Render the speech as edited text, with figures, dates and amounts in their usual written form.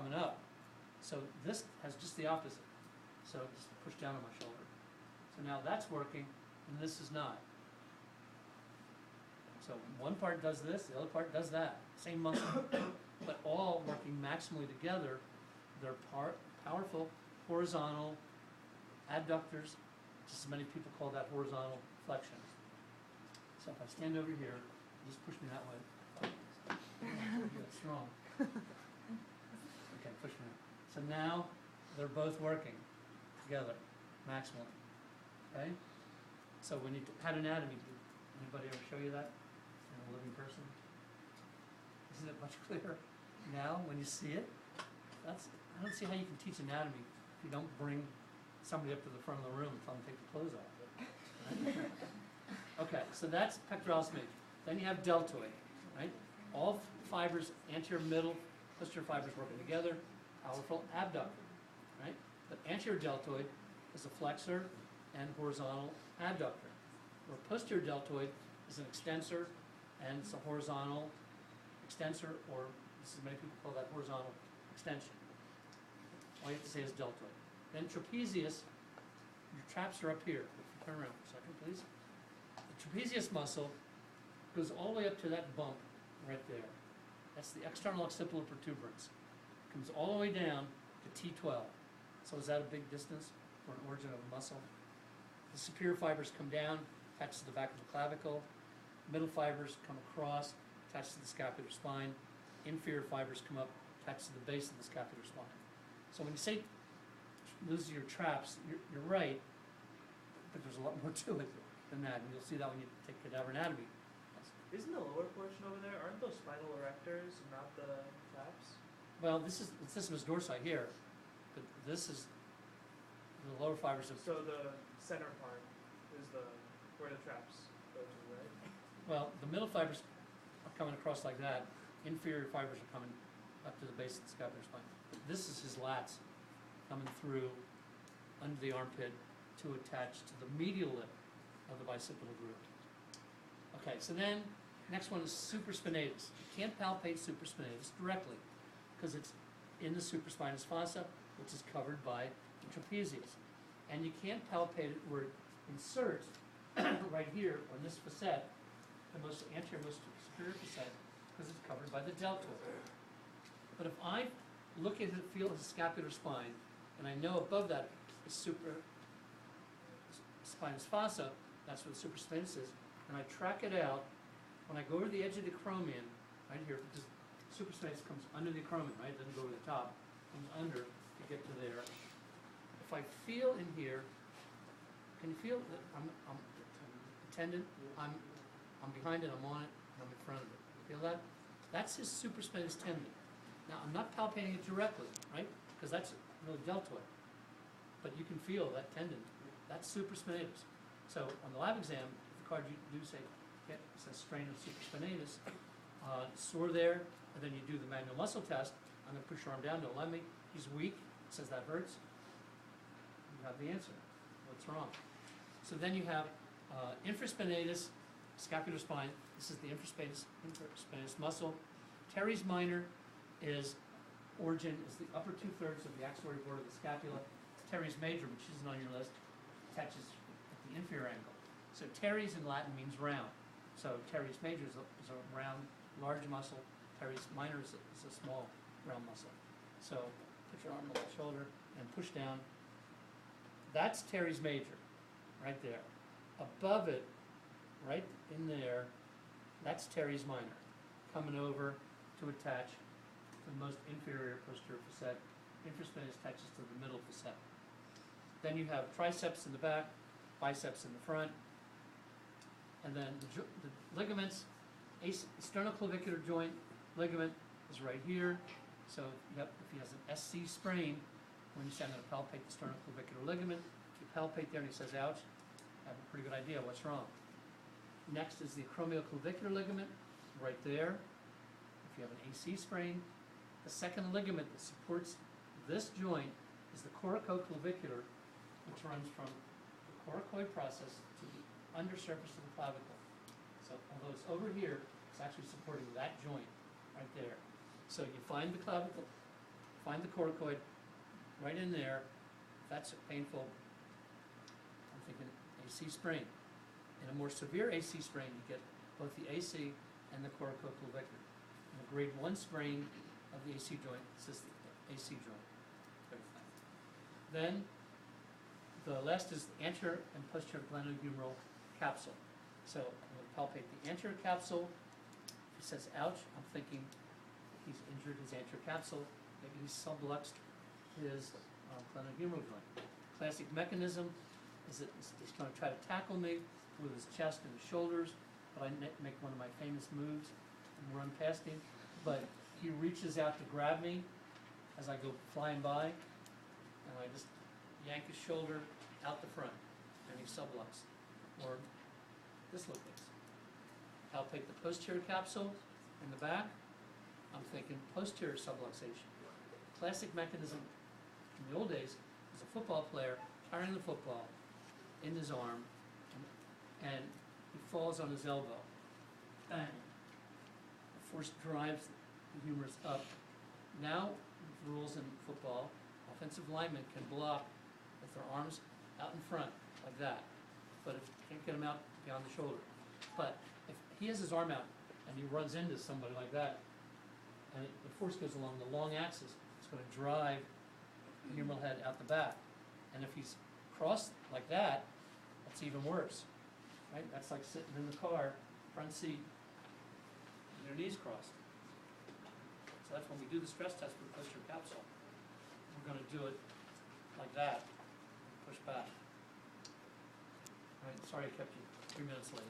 coming up. So this has just the opposite. So just push down on my shoulder. So now that's working, and this is not. So one part does this, the other part does that. Same muscle, but all working maximally together. They're powerful horizontal adductors, just as many people call that horizontal flexions. So if I stand over here, just push me that way. That's strong. Okay, push me. So now they're both working together maximally. Okay? So when you had anatomy, did anybody ever show you that in a living person? Isn't it much clearer now when you see it? I don't see how you can teach anatomy if you don't bring somebody up to the front of the room and tell them to take the clothes off. Right? Okay, so that's pectoralis major. Then you have deltoid, right? All fibers, anterior, middle, posterior fibers working together, powerful abductor, right? But anterior deltoid is a flexor and horizontal adductor, where posterior deltoid is an extensor and it's a horizontal extensor, or this is many people call that horizontal extension. All you have to say is deltoid. Then trapezius, your traps are up here. Turn around for a second, please. The trapezius muscle goes all the way up to that bump right there. That's the external occipital protuberance. Comes all the way down to T12. So is that a big distance for an origin of a muscle? The superior fibers come down, attach to the back of the clavicle. Middle fibers come across, attach to the scapular spine. Inferior fibers come up, attach to the base of the scapular spine. So when you say those are your traps, you're right, but there's a lot more to it than that, and you'll see that when you take cadaver anatomy. Isn't the lower portion over there, aren't those spinal erectors and not the traps? Well, this is the systemus dorsi here, but this is the lower fibers of. So the center part is where the traps go to, right? Well, the middle fibers are coming across like that. Inferior fibers are coming up to the base of the scapular spine. This is his lats coming through under the armpit to attach to the medial lip of the bicipital groove. Okay, so then next one is supraspinatus. You can't palpate supraspinatus directly because it's in the supraspinous fossa, which is covered by the trapezius. And you can't palpate it where it inserts right here on this facet, the most anterior, most superior facet, because it's covered by the deltoid. But if I look at it, feel the scapular spine, and I know above that is supraspinous fossa, that's where the supraspinatus is, and I track it out, when I go over the edge of the acromion, right here, because supraspinatus comes under the acromion, right? It doesn't go over the top, it comes under to get to there. If I feel in here, can you feel that I'm tendon? I'm behind it, I'm on it, and I'm in front of it. Feel that? That's his supraspinatus tendon. Now, I'm not palpating it directly, right? Because that's really deltoid. But you can feel that tendon. That's supraspinatus. So on the lab exam, if the card you do say, it says strain of supraspinatus, sore there, and then you do the manual muscle test. I'm going to push your arm down, don't let me. He's weak, it says that hurts. You have the answer. What's wrong? So then you have infraspinatus, scapular spine. This is the infraspinatus muscle. Teres minor is origin, is the upper 2/3 of the axillary board of the scapula. Teres major, which isn't on your list, attaches at the inferior angle. So teres in Latin means round. So teres major is a round, large muscle. Teres minor is a small, round muscle. So put your arm on the shoulder and push down. That's teres major, right there. Above it, right in there, that's teres minor, coming over to attach to the most inferior posterior facet. Infraspinatus attaches to the middle facet. Then you have triceps in the back, biceps in the front, and then the ligaments. Sternoclavicular joint ligament is right here. So if he has an SC sprain, when you say I'm going to palpate the sternoclavicular ligament, you palpate there and he says, ouch, I have a pretty good idea what's wrong. Next is the acromioclavicular ligament, right there. If you have an AC sprain, the second ligament that supports this joint is the coracoclavicular, which runs from the coracoid process to the undersurface of the clavicle. So although it's over here, it's actually supporting that joint right there. So you find the clavicle, find the coracoid right in there. If that's painful, I'm thinking AC sprain. In a more severe AC sprain, you get both the AC and the coracocolvictor. In a grade 1 sprain of the AC joint, it's just the AC joint. Very fine. Then, the last is the anterior and posterior glenohumeral capsule. So I'm going to palpate the anterior capsule. If he says ouch, I'm thinking he's injured his anterior capsule. Maybe he's subluxed his glenohumeral joint. Classic mechanism is that he's going to try to tackle me with his chest and his shoulders, but I make one of my famous moves and run past him. But he reaches out to grab me as I go flying by, and I just yank his shoulder out the front, and he subluxed, or dislocates. Palpate the posterior capsule in the back. I'm thinking posterior subluxation. Classic mechanism in the old days was a football player carrying the football in his arm, and he falls on his elbow. Bang. The force drives the humerus up. Now, the rules in football, offensive linemen can block with their arms out in front, like that. But if you can't get them out beyond the shoulder. But if he has his arm out and he runs into somebody like that, and the force goes along the long axis, it's going to drive the humeral head out the back. And if he's crossed like that, that's even worse. Right? That's like sitting in the car, front seat, and your knees crossed. So that's when we do the stress test with the posterior capsule. We're going to do it like that, push back. All right, sorry I kept you 3 minutes late.